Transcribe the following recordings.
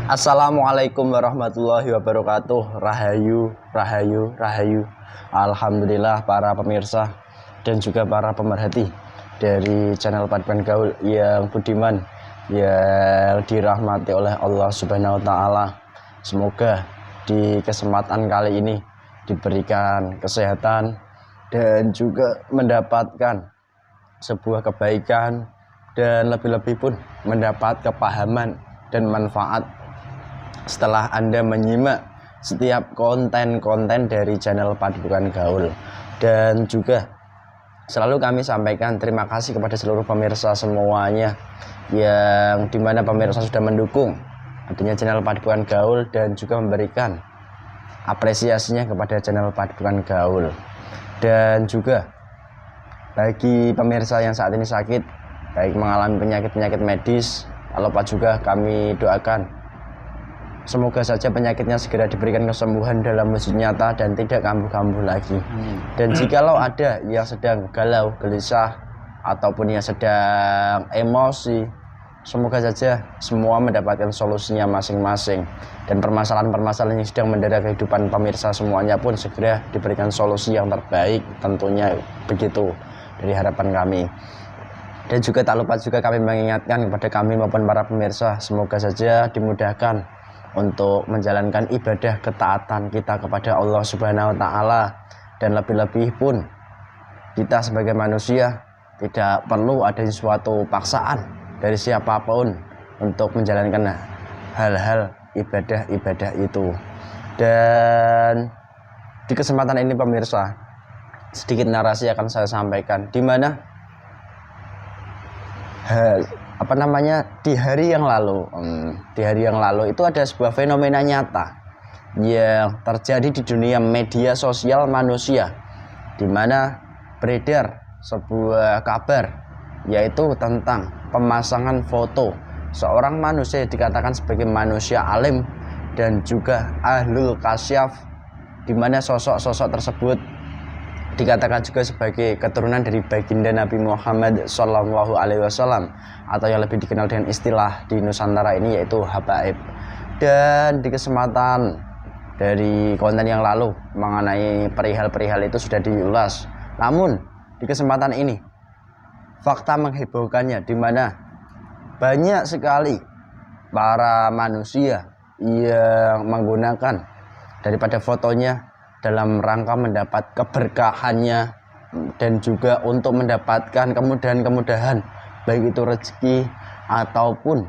Assalamualaikum warahmatullahi wabarakatuh. Rahayu, rahayu, rahayu. Alhamdulillah para pemirsa dan juga para pemerhati dari channel Paduan Gaul yang budiman, yang dirahmati oleh Allah Subhanahu wa taala. Semoga di kesempatan kali ini diberikan kesehatan dan juga mendapatkan sebuah kebaikan, dan lebih-lebih pun mendapat kepahaman dan manfaat setelah Anda menyimak setiap konten-konten dari channel Paduan Gaul. Dan juga selalu kami sampaikan terima kasih kepada seluruh pemirsa semuanya, yang dimana pemirsa sudah mendukung adanya channel Paduan Gaul dan juga memberikan apresiasinya kepada channel Paduan Gaul. Dan juga bagi pemirsa yang saat ini sakit, baik mengalami penyakit-penyakit medis, lupa juga kami doakan semoga saja penyakitnya segera diberikan kesembuhan dalam wujud nyata dan tidak kambuh-kambuh lagi. Dan jikalau ada yang sedang galau, gelisah, ataupun yang sedang emosi, semoga saja semua mendapatkan solusinya masing-masing. Dan permasalahan-permasalahan yang sedang mendera kehidupan pemirsa semuanya pun segera diberikan solusi yang terbaik, tentunya begitu dari harapan kami. Dan juga tak lupa juga kami mengingatkan kepada kami maupun para pemirsa, semoga saja dimudahkan untuk menjalankan ibadah ketaatan kita kepada Allah Subhanahu wa taala. Dan lebih-lebih pun kita sebagai manusia tidak perlu ada suatu paksaan dari siapapun untuk menjalankan hal-hal ibadah-ibadah itu. Dan di kesempatan ini pemirsa, sedikit narasi akan saya sampaikan, di mana di hari yang lalu itu ada sebuah fenomena nyata yang terjadi di dunia media sosial manusia, di mana beredar sebuah kabar, yaitu tentang pemasangan foto seorang manusia yang dikatakan sebagai manusia alim dan juga ahlul kasyaf, di mana sosok-sosok tersebut dikatakan juga sebagai keturunan dari baginda Nabi Muhammad SAW, atau yang lebih dikenal dengan istilah di Nusantara ini yaitu habaib. Dan di kesempatan dari konten yang lalu mengenai perihal-perihal itu sudah diulas. Namun di kesempatan ini fakta menghebohkannya, di mana banyak sekali para manusia yang menggunakan daripada fotonya dalam rangka mendapat keberkahannya dan juga untuk mendapatkan kemudahan-kemudahan, baik itu rezeki ataupun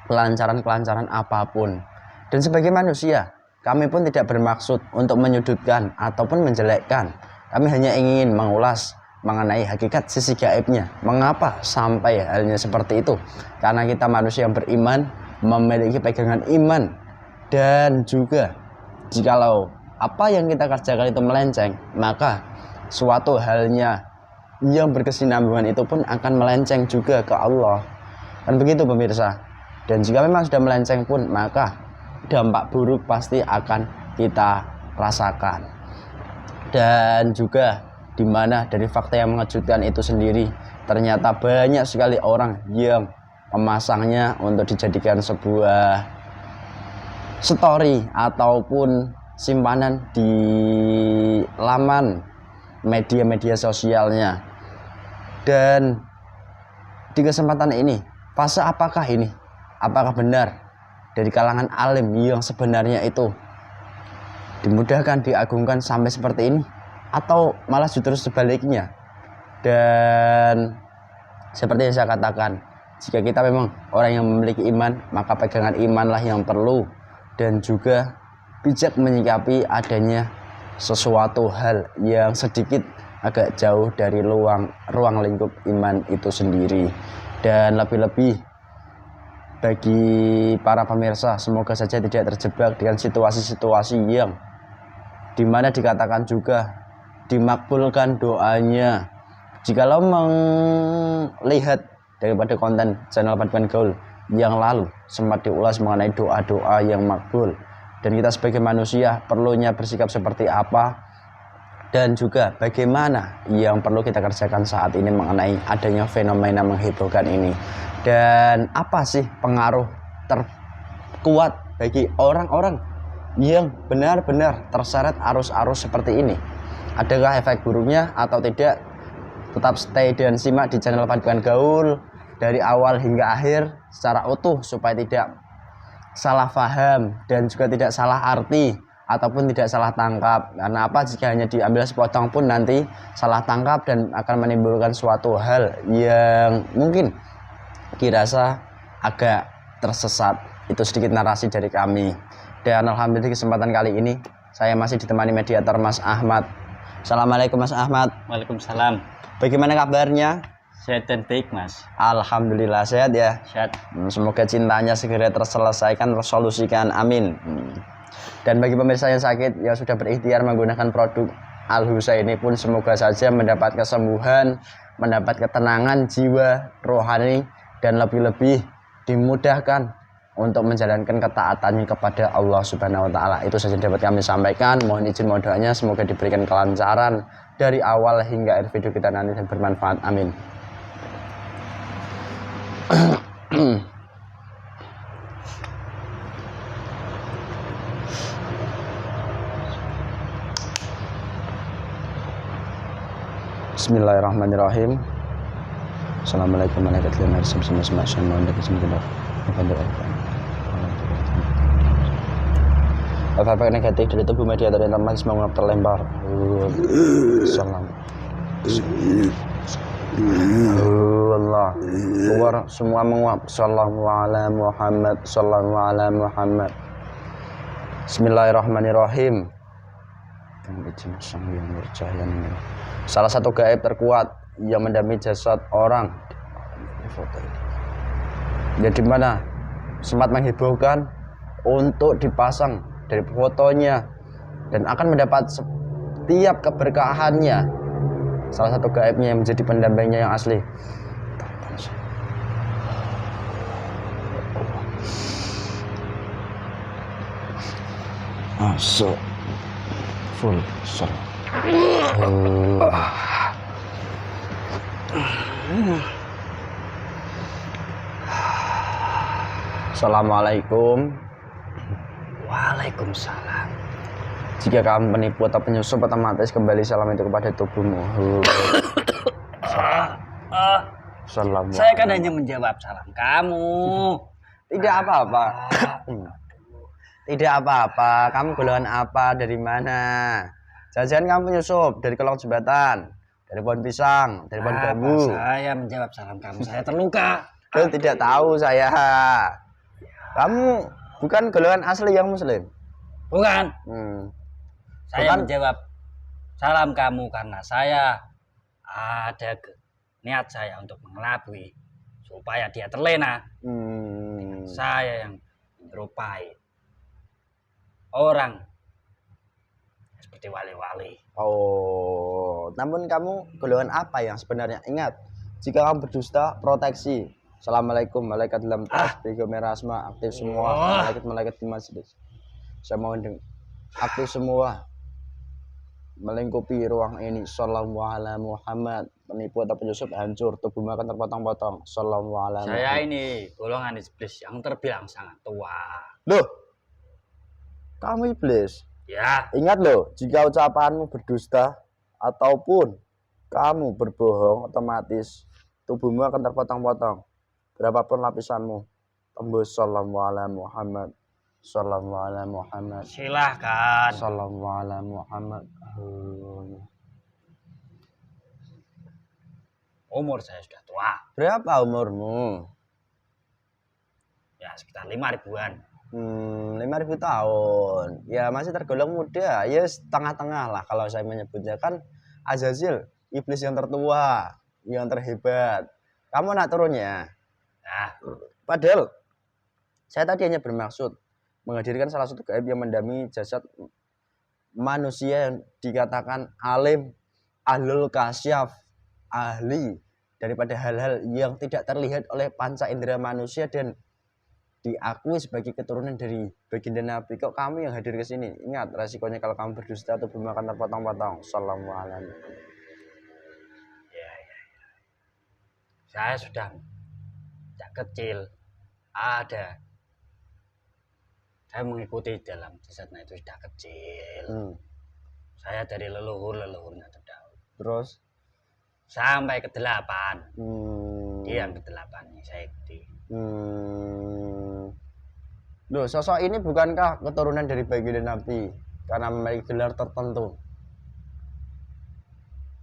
kelancaran-kelancaran apapun. Dan sebagai manusia, kami pun tidak bermaksud untuk menyudutkan ataupun menjelekkan. Kami hanya ingin mengulas mengenai hakikat sisi gaibnya. Mengapa sampai halnya seperti itu? Karena kita manusia yang beriman, memiliki pegangan iman, dan juga jikalau apa yang kita kerjakan itu melenceng, maka suatu halnya yang berkesinambungan itu pun akan melenceng juga ke Allah. Dan begitu pemirsa. Dan jika memang sudah melenceng pun, maka dampak buruk pasti akan kita rasakan. Dan juga di mana dari fakta yang mengejutkan itu sendiri, ternyata banyak sekali orang yang memasangnya untuk dijadikan sebuah story ataupun simpanan di laman media-media sosialnya. Dan di kesempatan ini, fase apakah ini? Apakah benar dari kalangan alim yang sebenarnya itu dimudahkan, diagungkan sampai seperti ini, atau malah justru sebaliknya? Dan seperti yang saya katakan, jika kita memang orang yang memiliki iman, maka pegangan imanlah yang perlu, dan juga bijak menyikapi adanya sesuatu hal yang sedikit agak jauh dari ruang lingkup iman itu sendiri. Dan lebih-lebih bagi para pemirsa, semoga saja tidak terjebak dengan situasi-situasi yang dimana dikatakan juga dimakbulkan doanya. Jikalau melihat daripada konten channel Paduan Gaul yang lalu sempat diulas mengenai doa-doa yang makbul, dan kita sebagai manusia perlunya bersikap seperti apa, dan juga bagaimana yang perlu kita kerjakan saat ini mengenai adanya fenomena menghebohkan ini. Dan apa sih pengaruh kuat bagi orang-orang yang benar-benar terseret arus-arus seperti ini. Adakah efek buruknya atau tidak? Tetap stay dan simak di channel Paduan Gaul dari awal hingga akhir secara utuh supaya tidak salah paham dan juga tidak salah arti ataupun tidak salah tangkap. Karena apa, jika hanya diambil sepotong pun nanti salah tangkap dan akan menimbulkan suatu hal yang mungkin dirasa agak tersesat. Itu sedikit narasi dari kami. Dan alhamdulillah kesempatan kali ini saya masih ditemani mediator Mas Ahmad. Assalamualaikum Mas Ahmad. Waalaikumsalam. Bagaimana kabarnya? Sehat dan baik, Mas. Alhamdulillah sehat ya. Sehat. Semoga cintanya segera terselesaikan, tersolusikan. Amin. Dan bagi pemirsa yang sakit yang sudah berikhtiar menggunakan produk Al-Husaini pun semoga saja mendapat kesembuhan, mendapat ketenangan jiwa, rohani, dan lebih-lebih dimudahkan untuk menjalankan ketaatannya kepada Allah Subhanahu wa taala. Itu saja dapat kami sampaikan. Mohon izin, mohon doanya semoga diberikan kelancaran dari awal hingga akhir video kita nanti dan bermanfaat. Amin. Bismillahirrahmanirrahim. Assalamualaikum warahmatullahi wabarakatuh. Efek negatif dari tubuh mediator yang lemah semua terlempar. Salam. Allah. Keluar semua menguap. Sallallahu ala Muhammad. Sallallahu ala Muhammad. Bismillahirrahmanirrahim. Salah satu gaib terkuat yang mendampingi jasad orang. Ya, di mana sempat menghebohkan untuk dipasang dari fotonya dan akan mendapat setiap keberkahannya. Salah satu gaibnya yang menjadi pendampingnya yang asli. So full sol. Assalamualaikum. Waalaikumsalam. Jika kamu penipu atau penyusup, otomatis kembali salam itu kepada tubuhmu. Saya kan hanya menjawab salam kamu. Tidak apa-apa. Tidak apa-apa. Kamu golongan apa? Dari mana? Jangan-jangan kamu penyusup dari kolong jembatan, dari pohon pisang, dari pohon bambu. Saya menjawab salam kamu. Saya terluka. Tidak tahu saya. Kamu bukan golongan asli yang muslim. Bukan. Saya Bukan. menjawab salam kamu karena saya ada niat saya untuk mengelabui supaya dia terlena. Saya yang menyerupai orang seperti wali-wali. Oh, namun kamu golongan apa yang sebenarnya? Ingat, jika kamu berdusta, proteksi. Assalamualaikum, malaikat dalam tas, bego merah asma, aktif semua, malaikat di masjid. Saya mohon aktif semua, melingkupi ruang ini. Sallallahu ala Muhammad. Penipu atau penyusup hancur, tubuh makan terpotong-potong. Sallallahu ala Muhammad. Saya ini golongan iblis yang terbilang sangat tua. Loh, kamu iblis? Ya. Ingat loh, jika ucapanmu berdusta ataupun kamu berbohong, otomatis tubuhmu akan terpotong-potong. Berapapun lapisanmu, tembus sallallahu ala Muhammad. Sallallahu ala Muhammad. Silahkan. Sallallahu ala Muhammad. Umur saya sudah tua. Berapa umurmu? Ya sekitar 5.000-an. 5.000 tahun. Ya masih tergolong muda. Ya setengah-tengah lah kalau saya menyebutnya. Kan Azazil, iblis yang tertua, yang terhebat. Kamu nak turunnya. Nah, Padahal saya tadi hanya bermaksud menghadirkan salah satu gaib yang mendampingi jasad manusia yang dikatakan alim, ahlul kasyaf, ahli daripada hal-hal yang tidak terlihat oleh panca indera manusia dan diakui sebagai keturunan dari baginda Nabi. Kok kamu yang hadir ke sini? Ingat resikonya kalau kamu berdusta atau bermakan terpotong-potong. Sallallahu alaihi. ya. Saya sudah sejak kecil ada Saya mengikuti dalam jasadnya itu sudah kecil. Saya dari leluhurnya terdahulu. Terus sampai ke-8. Dia yang ke-8 nih saya ikuti. Loh, sosok ini bukankah keturunan dari baginda Nabi karena memiliki gelar tertentu?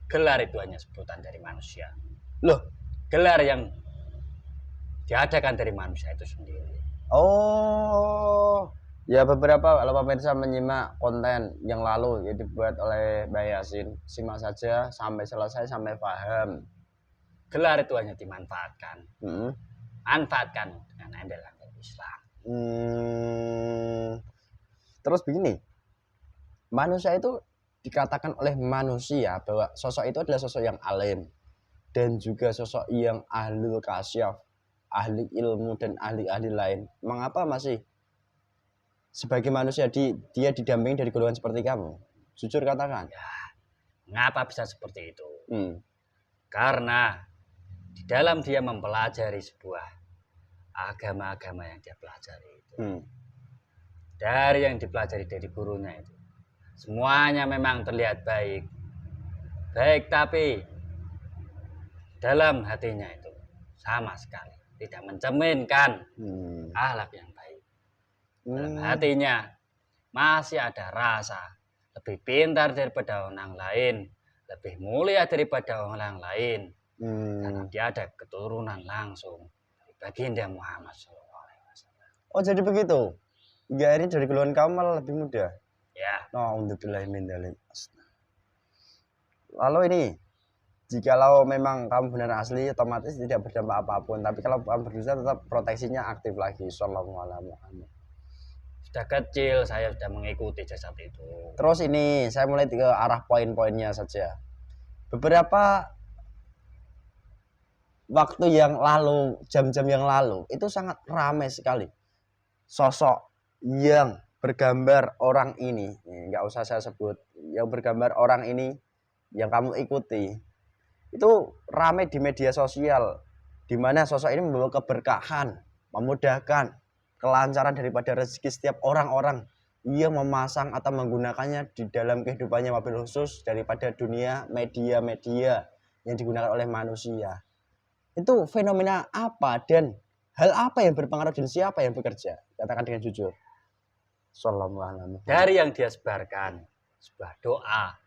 Gelar itu hanya sebutan dari manusia. Loh, gelar yang diadakan dari manusia itu sendiri. Oh, ya beberapa kalau pemirsa menyimak konten yang lalu yang dibuat oleh Mbak Yasin, simak saja sampai selesai sampai paham. Gelar itu hanya dimanfaatkan. Manfaatkan dengan embel-embel Islam. Terus begini, manusia itu dikatakan oleh manusia bahwa sosok itu adalah sosok yang alim dan juga sosok yang ahlul kasyaf, ahli ilmu dan ahli-ahli lain. Mengapa masih sebagai manusia dia didampingi dari golongan seperti kamu? Jujur katakan. Ya, mengapa bisa seperti itu? Karena di dalam dia mempelajari sebuah agama-agama yang dia pelajari itu. Dari yang dipelajari dari gurunya itu, semuanya memang terlihat baik, tapi dalam hatinya itu sama sekali tidak mencerminkan akhlak yang baik. Dalam hatinya masih ada rasa lebih pintar daripada orang lain, lebih mulia daripada orang lain, karena dia ada keturunan langsung dari baginda Muhammad SAW. Oh, jadi begitu? Hingga ini dari golongan kamu malah lebih muda? Ya. Lalu ini, jikalau memang kamu benar asli, otomatis tidak berdampak apapun. Tapi kalau kamu berdosa, tetap proteksinya aktif lagi. Sallallahu. Sudah kecil saya sudah mengikuti jasad itu. Terus ini saya mulai ke arah poin-poinnya saja. Beberapa waktu yang lalu, jam-jam yang lalu, itu sangat ramai sekali sosok yang bergambar orang ini, nggak usah saya sebut, yang bergambar orang ini yang kamu ikuti itu ramai di media sosial, di mana sosok ini membawa keberkahan, memudahkan, kelancaran daripada rezeki setiap orang-orang yang memasang atau menggunakannya di dalam kehidupannya, wabil khusus daripada dunia media-media yang digunakan oleh manusia. Itu fenomena apa dan hal apa yang berpengaruh dan siapa yang bekerja? Katakan dengan jujur. Dari yang dia sebarkan sebuah doa,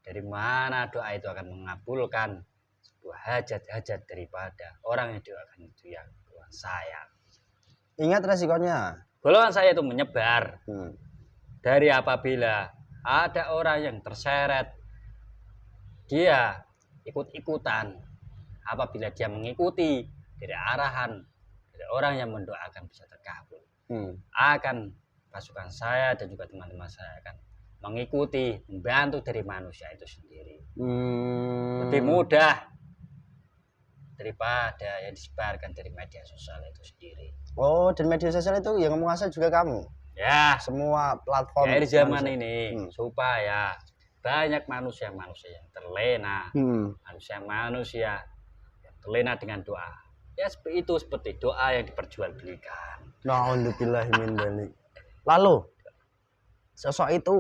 dari mana doa itu akan mengabulkan sebuah hajat-hajat daripada orang yang doakan itu yang golongan saya. Ingat resikonya. Golongan saya itu menyebar. Dari apabila ada orang yang terseret, dia ikut-ikutan. Apabila dia mengikuti dari arahan dari orang yang mendoakan bisa terkabul, akan pasukan saya dan juga teman-teman saya akan mengikuti, membantu dari manusia itu sendiri. Lebih mudah daripada yang disebarkan dari media sosial itu sendiri. Oh, dan media sosial itu yang menguasai juga kamu? Ya, semua platform dari zaman manusia ini supaya banyak manusia-manusia yang terlena, manusia-manusia yang terlena dengan doa. Ya seperti itu, seperti doa yang diperjualbelikan. Na'udzubillahi min dzalik. Lalu sosok itu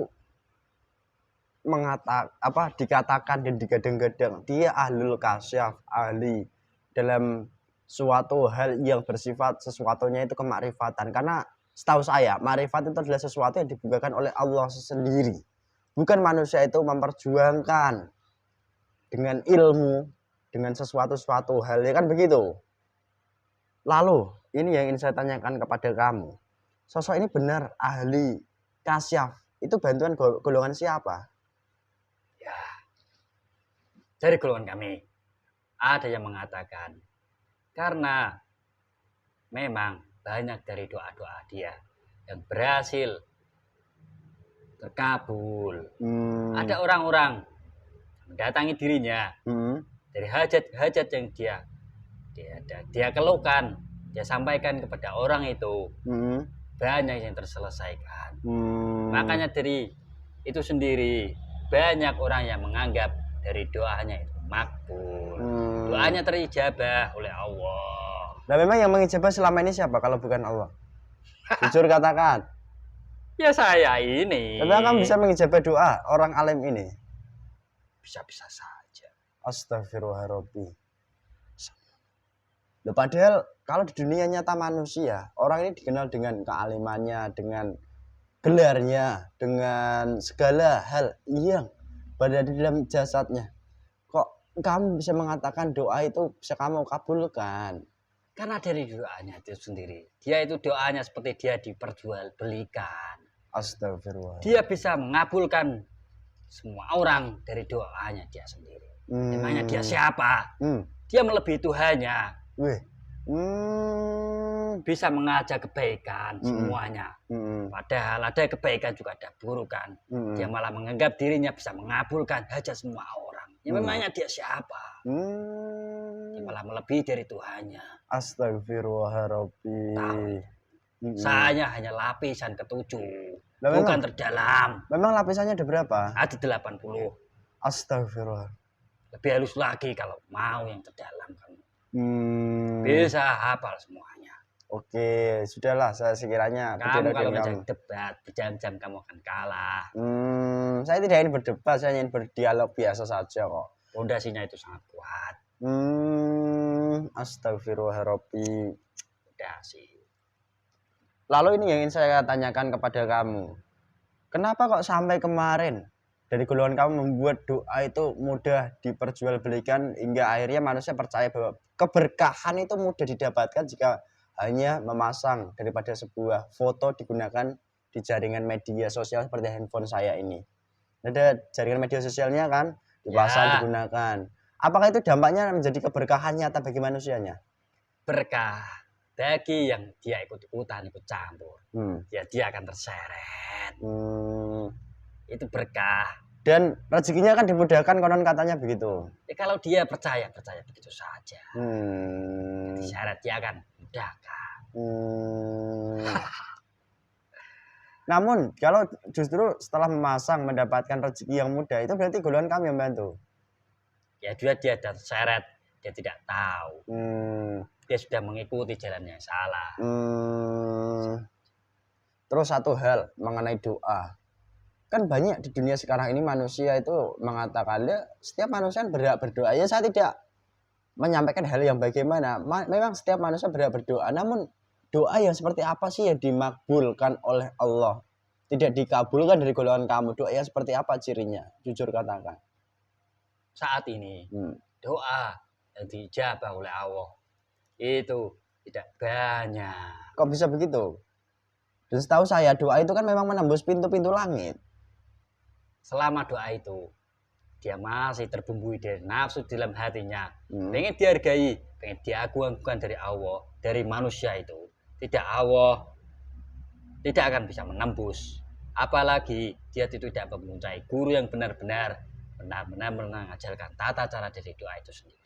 dikatakan dan digadang-gadang dia ahlul kasyaf, ahli dalam suatu hal yang bersifat sesuatunya itu kemakrifatan. Karena setahu saya makrifat itu adalah sesuatu yang dibukakan oleh Allah sendiri, bukan manusia itu memperjuangkan dengan ilmu, dengan sesuatu hal, ya kan begitu. Lalu ini yang ingin saya tanyakan kepada kamu, sosok ini benar ahli kasyaf, itu bantuan golongan siapa? Ya, dari golongan kami ada yang mengatakan karena memang banyak dari doa-doa dia yang berhasil terkabul. Ada orang-orang mendatangi dirinya dari hajat-hajat yang dia keluhkan, dia sampaikan kepada orang itu, banyak yang terselesaikan. Makanya dari itu sendiri banyak orang yang menganggap dari doanya itu makbul, doanya terijabah oleh Allah. Nah, memang yang mengijabah selama ini siapa kalau bukan Allah? Jujur katakan. Ya saya ini. Tapi kamu bisa mengijabah doa orang alim ini? Bisa-bisa saja. Astagfirullahaladzim. Loh, padahal kalau di dunia nyata manusia, orang ini dikenal dengan kealimannya, dengan gelarnya, dengan segala hal yang berada di dalam jasadnya. Kok kamu bisa mengatakan doa itu bisa kamu kabulkan? Karena dari doanya itu sendiri. Dia itu doanya seperti dia diperjualbelikan. Astagfirullah. Dia bisa mengabulkan semua orang dari doanya dia sendiri. Emangnya dia siapa? Dia melebihi Tuhannya. Bisa mengajak kebaikan semuanya. Padahal ada kebaikan juga ada burukan. Dia malah menganggap dirinya bisa mengabulkan hajat semua orang. Ya memangnya dia siapa? Dia malah melebihi dari Tuhannya. Astagfirullahaladzim. Saya hanya lapisan ketujuh, bukan terdalam. Memang lapisannya ada berapa? Ada 80. Astagfirullah. Lebih halus lagi kalau mau yang terdalam kamu. Bisa hafal semuanya. Oke, sudahlah, saya sekiranya kamu kalau ngajak debat berjam-jam kamu akan kalah. Saya tidak ingin berdebat, saya ingin berdialog biasa saja kok. Fondasinya itu sangat kuat. Astagfirullahaladzim. Fondasi. Lalu ini yang ingin saya tanyakan kepada kamu. Kenapa kok sampai kemarin dari golongan kamu membuat doa itu mudah diperjualbelikan hingga akhirnya manusia percaya bahwa keberkahan itu mudah didapatkan jika hanya memasang daripada sebuah foto digunakan di jaringan media sosial seperti handphone saya ini. Ada jaringan media sosialnya kan dipasang digunakan. Apakah itu dampaknya menjadi keberkahan nyata bagi manusianya? Berkah bagi yang dia ikut-ikutan, ikut campur. Ya dia akan terseret. Itu berkah. Dan rezekinya kan dimudahkan konon katanya begitu. Ya, kalau dia percaya begitu saja. Syarat dia akan mudahkan. Namun kalau justru setelah memasang mendapatkan rezeki yang mudah, itu berarti golongan kami yang bantu. Ya dia terseret, dia tidak tahu. Dia sudah mengikuti jalan yang salah. Terus satu hal mengenai doa. Kan banyak di dunia sekarang ini manusia itu mengatakan, setiap manusia berhak berdoa. Ya saya tidak menyampaikan hal yang bagaimana. Memang setiap manusia berhak berdoa. Namun doa yang seperti apa sih yang dimakbulkan oleh Allah? Tidak dikabulkan dari golongan kamu. Doa yang seperti apa cirinya? Jujur katakan. Saat ini doa yang dijabah oleh Allah itu tidak banyak. Kok bisa begitu? Dan setahu saya doa itu kan memang menembus pintu-pintu langit. Selama doa itu dia masih terbumbui dari nafsu dalam hatinya, pengen dihargai, pengen diagung-agungkan dari Allah, dari manusia itu, Allah tidak akan bisa menembus. Apalagi dia tidak mempunyai guru yang benar-benar mengajarkan tata cara dari doa itu sendiri.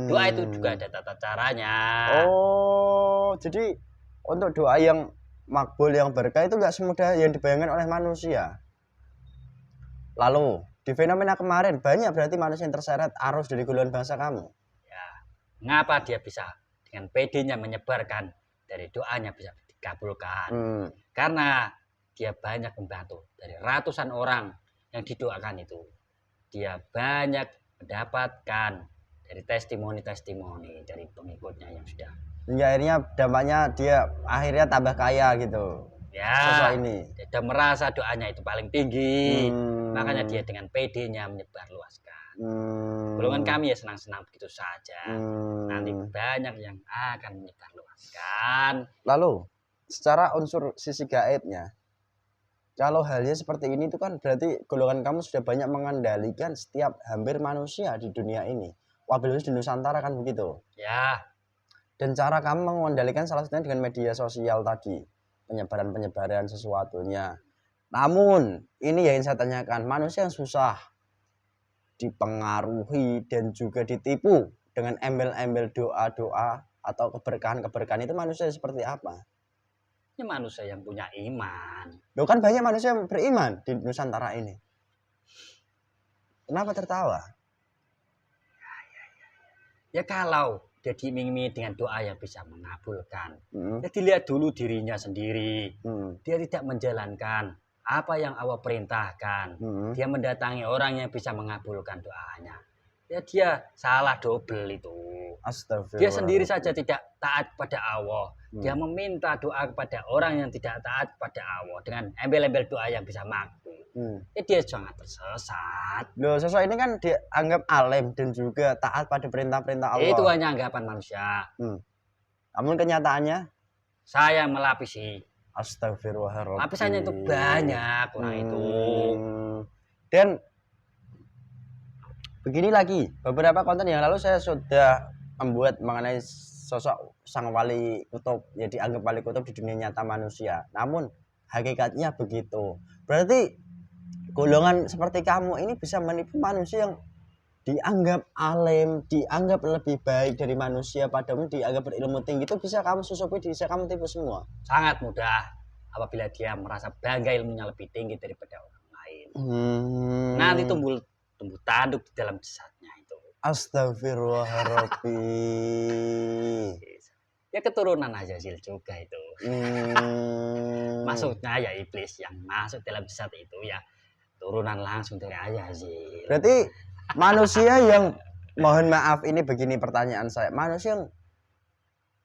Doa itu juga ada tata caranya. Oh, jadi untuk doa yang makbul, yang berkah itu nggak semudah yang dibayangkan oleh manusia. Lalu di fenomena kemarin banyak berarti manusia yang terseret arus dari golongan bangsa kamu. Ya, mengapa dia bisa dengan pedenya menyebarkan dari doanya bisa dikabulkan? Karena dia banyak membantu dari ratusan orang yang didoakan itu. Dia banyak mendapatkan dari testimoni dari pengikutnya yang sudah. Hingga akhirnya dampaknya dia akhirnya tambah kaya gitu. Ya, sosok ini. Dia merasa doanya itu paling tinggi. Makanya dia dengan PD-nya menyebarluaskan. Golongan kami ya senang-senang begitu saja. Nanti banyak yang akan menyebarluaskan. Lalu, secara unsur sisi gaibnya, kalau halnya seperti ini itu kan berarti golongan kamu sudah banyak mengendalikan setiap hampir manusia di dunia ini. Wabil di Nusantara kan begitu. Ya. Dan cara kamu mengendalikan salah satunya dengan media sosial tadi, penyebaran sesuatunya. Namun ini yang saya tanyakan, manusia yang susah dipengaruhi dan juga ditipu dengan embel-embel doa-doa atau keberkahan-keberkahan itu manusia seperti apa? Ini manusia yang punya iman. Loh kan banyak manusia yang beriman di Nusantara ini. Kenapa tertawa? Ya kalau dia diiming-imingi dengan doa yang bisa mengabulkan. Dia dilihat dulu dirinya sendiri. Dia tidak menjalankan apa yang Allah perintahkan. Dia mendatangi orang yang bisa mengabulkan doanya. Ya dia salah double itu. Astagfirullah. Dia sendiri saja tidak taat kepada Allah. Dia meminta doa kepada orang yang tidak taat kepada Allah dengan embel-embel doa yang bisa makbul. Dia sangat tersesat. Loh, sosok ini kan dianggap alim dan juga taat pada perintah-perintah Allah. Itu hanya anggapan manusia. Namun kenyataannya saya melapisi. Astagfirullahaladzim. Lapisannya itu banyak orang itu. Dan begini lagi, beberapa konten yang lalu saya sudah membuat mengenai sosok sang wali kutub, ya dianggap wali kutub di dunia nyata manusia. Namun hakikatnya begitu. Berarti golongan seperti kamu ini bisa menipu manusia yang dianggap alim, dianggap lebih baik dari manusia, padahal dianggap berilmu tinggi, itu bisa kamu susupi, bisa kamu tipu semua. Sangat mudah apabila dia merasa bangga ilmunya lebih tinggi daripada orang lain. Nanti tumbuh tanduk di dalam jasadnya itu. Astagfirullahaladzim. Ya keturunan Azazil juga itu. Maksudnya ya iblis yang masuk dalam jasad itu ya turunan langsung dari Azazil. Berarti manusia yang, mohon maaf ini begini pertanyaan saya, manusia yang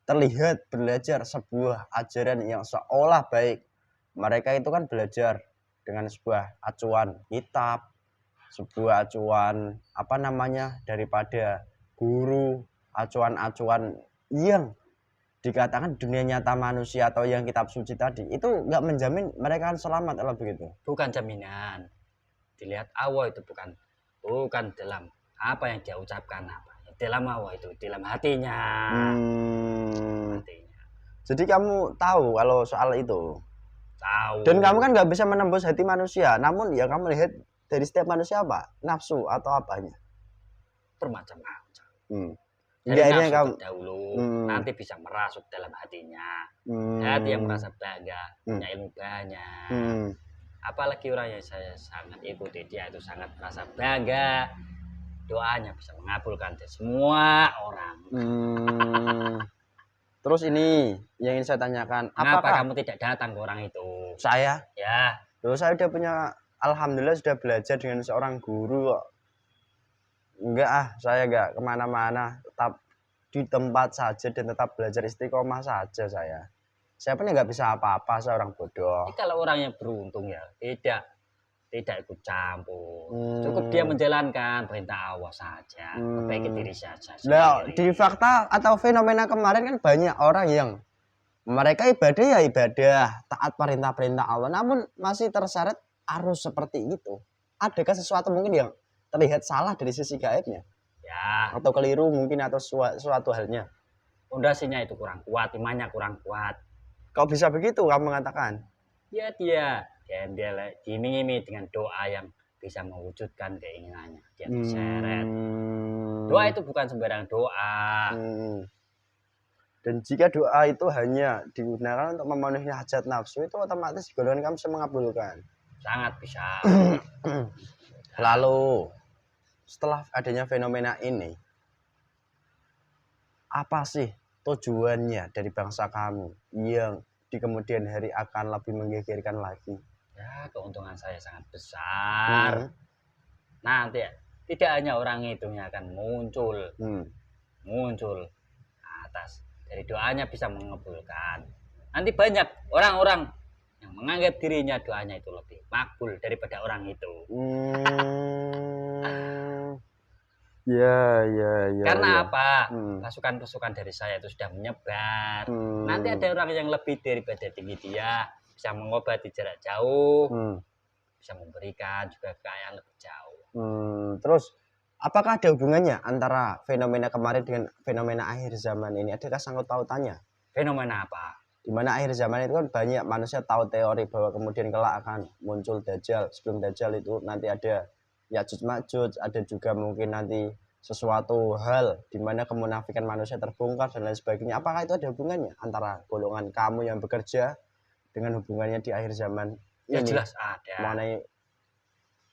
terlihat belajar sebuah ajaran yang seolah baik, mereka itu kan belajar dengan sebuah acuan kitab, sebuah acuan daripada guru, acuan-acuan yang dikatakan dunia nyata manusia atau yang kitab suci tadi, itu nggak menjamin mereka akan selamat kalau begitu. Bukan jaminan. Dilihat Allah itu bukan dalam apa yang dia ucapkan, dalam Allah itu, dalam hatinya. Jadi kamu tahu kalau soal itu? Tahu. Dan kamu kan nggak bisa menembus hati manusia, namun ya kamu lihat dari setiap manusia apa? Nafsu atau apanya? Bermacam-macam. Jadi nafsu kamu dahulu, nanti bisa merasuk dalam hatinya. Hati yang merasa bangga, punya ilmu banyak. Apalagi orang yang saya sangat ikuti, dia itu sangat merasa bangga, doanya bisa mengabulkan semua orang. Terus ini yang ingin saya tanyakan, apakah kamu tidak datang ke orang itu? Saya? Ya. Loh, saya udah punya, alhamdulillah sudah belajar dengan seorang guru kok. Enggak saya enggak kemana-mana, tetap di tempat saja dan tetap belajar istiqomah saja saya. Saya pun nggak bisa apa-apa, seorang bodoh. Jadi kalau orang yang beruntung ya tidak ikut campur. Cukup dia menjalankan perintah Allah saja, memperbaiki diri saja. Nah, di fakta atau fenomena kemarin kan banyak orang yang mereka ibadah ya ibadah, taat perintah-perintah Allah, namun masih terseret arus seperti itu. Adakah sesuatu mungkin yang terlihat salah dari sisi gaibnya? Ya. Atau keliru mungkin atau suatu halnya? Fondasinya itu kurang kuat, imannya kurang kuat. Kok bisa begitu kamu mengatakan? Ya dia diiming-imingi dengan doa yang bisa mewujudkan keinginannya. Dia terseret. Doa itu bukan sembarang doa. Dan jika doa itu hanya digunakan untuk memenuhi hajat nafsu, itu otomatis golongan kamu bisa mengabulkan. Sangat bisa. Lalu setelah adanya fenomena ini, apa sih tujuannya dari bangsa kamu yang di kemudian hari akan lebih menggegerkan lagi? Ya, keuntungan saya sangat besar. Nanti tidak hanya orang itu yang akan muncul atas dari doanya bisa mengabulkan. Nanti banyak orang-orang yang menganggap dirinya doanya itu lebih makbul daripada orang itu. Ya. Karena apa? Pasukan-pasukan dari saya itu sudah menyebar. Nanti ada orang yang lebih daripada tinggi dia, bisa mengobati jarak jauh, bisa memberikan juga kekayaan lebih jauh. Terus, apakah ada hubungannya antara fenomena kemarin dengan fenomena akhir zaman ini? Adakah sangkut pautannya? Fenomena apa? Di mana akhir zaman itu kan banyak manusia tahu teori bahwa kemudian kelak akan muncul Dajjal. Sebelum Dajjal itu nanti ada Yajuj Majuj, ada juga mungkin nanti sesuatu hal di mana kemunafikan manusia terbongkar dan lain sebagainya. Apakah itu ada hubungannya antara golongan kamu yang bekerja dengan hubungannya di akhir zaman ya ini? Jelas ada. Mengenai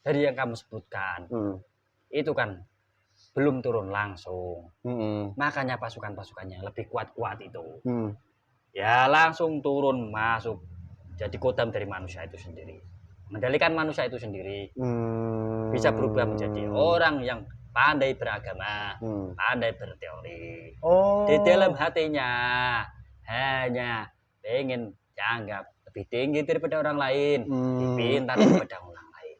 dari yang kamu sebutkan, itu kan belum turun langsung. Makanya pasukan-pasukannya lebih kuat-kuat itu. Ya langsung turun masuk jadi kodam dari manusia itu sendiri. Mengendalikan manusia itu sendiri. Bisa berubah menjadi orang yang pandai beragama, pandai berteori. Di dalam hatinya hanya ingin dianggap lebih tinggi daripada orang lain, lebih pintar daripada orang lain.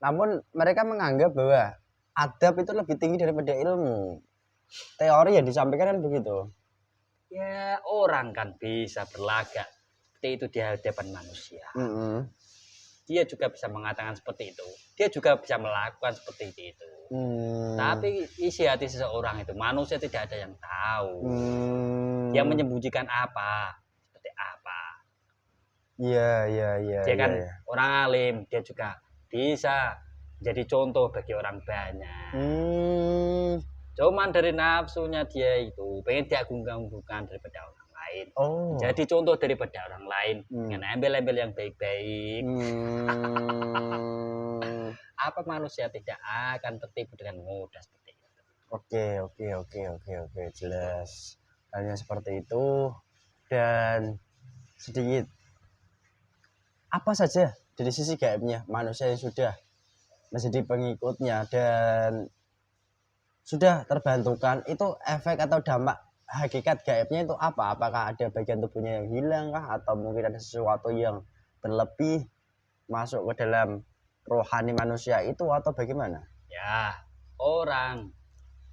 Namun mereka menganggap bahwa adab itu lebih tinggi daripada ilmu. Teori yang disampaikan kan begitu. Ya orang kan bisa berlagak seperti itu di hadapan manusia. Dia juga bisa mengatakan seperti itu. Dia juga bisa melakukan seperti itu. Tapi isi hati seseorang itu manusia tidak ada yang tahu. Dia menyembunyikan apa, seperti apa. Iya. Dia kan orang alim, dia juga bisa jadi contoh bagi orang banyak. Cuman dari nafsunya dia itu pengen diagung-agungkan daripada orang lain. Jadi contoh daripada orang lain dengan embel-embel yang baik-baik. Apa manusia tidak akan tertipu dengan mudah seperti itu. Oke, jelas. Hanya seperti itu. Dan sedikit apa saja dari sisi gaibnya manusia yang sudah menjadi pengikutnya dan sudah terbantukan, itu efek atau dampak hakikat gaibnya itu apa? Apakah ada bagian tubuhnya yang hilang kah? Atau mungkin ada sesuatu yang berlebih masuk ke dalam rohani manusia itu atau bagaimana? Ya, orang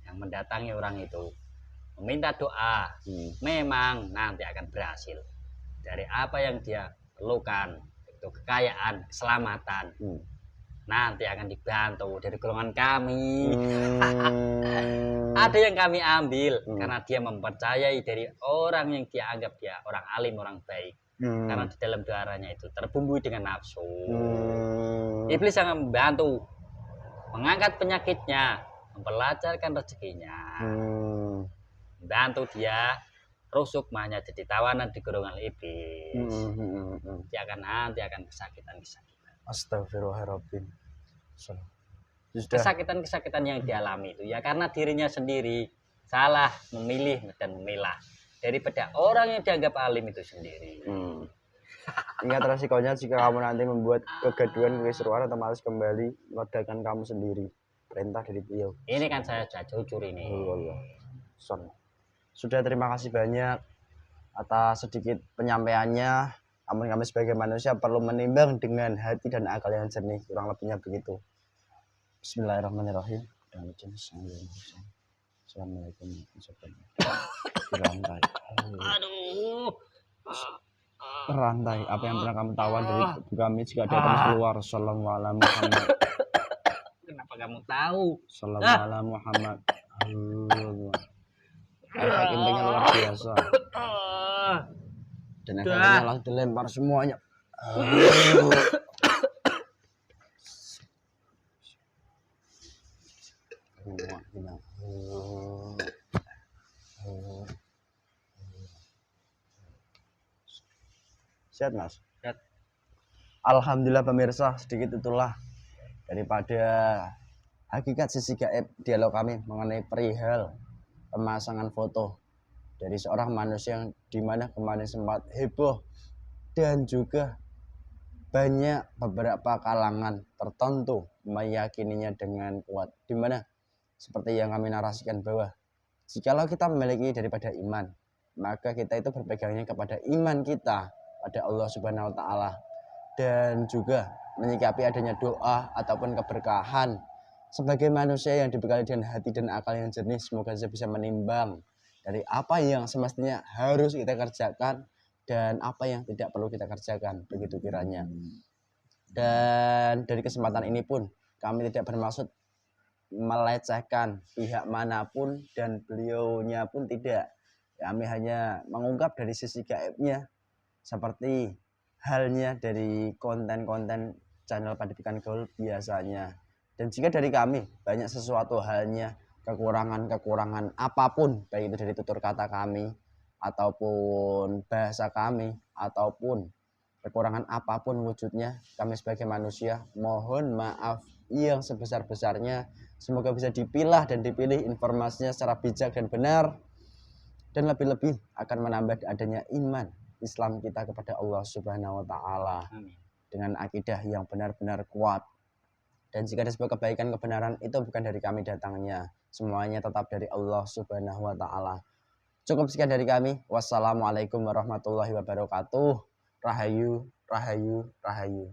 yang mendatangi orang itu meminta doa, memang nanti akan berhasil. Dari apa yang dia perlukan, itu kekayaan, keselamatan, nanti akan dibantu dari golongan kami. Ada yang kami ambil karena dia mempercayai dari orang yang dia anggap dia orang alim, orang baik. Karena di dalam darahnya itu terbumbui dengan nafsu. Iblis sangat membantu mengangkat penyakitnya, mempelajarkan rezekinya, membantu dia rusuk mahnya jadi tawanan di golongan iblis. Dia nanti akan kesakitan. Astagfirullahaladzim. Kesakitan yang dialami itu ya karena dirinya sendiri salah memilih dan memilah daripada orang yang dianggap alim itu sendiri. Ingat resikonya jika kamu nanti membuat kegaduhan, keseruan, atau malas kembali meledakan kamu sendiri. Perintah dari beliau. Ini kan saya sudah jujur ini. Sudah, terima kasih banyak atas sedikit penyampaiannya. Namun kami sebagai manusia perlu menimbang dengan hati dan akal yang jernih. Kurang lebihnya begitu. Bismillahirrahmanirrahim. Assalamualaikum warahmatullahi wabarakatuh. Rantai apa yang pernah kamu tawan dari tubuh kami jika ada kamu keluar. Sallallahu Muhammad. Kenapa kamu tahu? Sallallahu Muhammad. Efek intinya luar biasa. Dan efeknya langsung dilempar semuanya. Sehat mas? Sehat. Alhamdulillah pemirsa, sedikit itulah daripada hakikat sisi gaib dialog kami mengenai perihal pemasangan foto dari seorang manusia yang dimana kemarin sempat heboh dan juga banyak beberapa kalangan tertentu meyakininya dengan kuat, dimana seperti yang kami narasikan bahwa jikalau kita memiliki daripada iman, maka kita itu berpegangnya kepada iman kita pada Allah Subhanahu wa Ta'ala, dan juga menyikapi adanya doa ataupun keberkahan sebagai manusia yang dibekali dengan hati dan akal yang jernih. Semoga saya bisa menimbang dari apa yang semestinya harus kita kerjakan dan apa yang tidak perlu kita kerjakan, begitu kiranya. Dan dari kesempatan ini pun kami tidak bermaksud melecehkan pihak manapun dan beliaunya pun tidak. Kami hanya mengungkap dari sisi gaibnya, seperti halnya dari konten-konten channel Pendidikan Gaul biasanya. Dan jika dari kami banyak sesuatu halnya kekurangan-kekurangan apapun, baik itu dari tutur kata kami ataupun bahasa kami ataupun kekurangan apapun wujudnya, kami sebagai manusia mohon maaf yang sebesar-besarnya. Semoga bisa dipilah dan dipilih informasinya secara bijak dan benar, dan lebih-lebih akan menambah adanya iman Islam kita kepada Allah Subhanahu wa taala dengan akidah yang benar-benar kuat. Dan jika ada sebuah kebaikan kebenaran itu bukan dari kami datangnya, semuanya tetap dari Allah Subhanahu wa taala. Cukup sekian dari kami. Wassalamualaikum warahmatullahi wabarakatuh. Rahayu, rahayu, rahayu.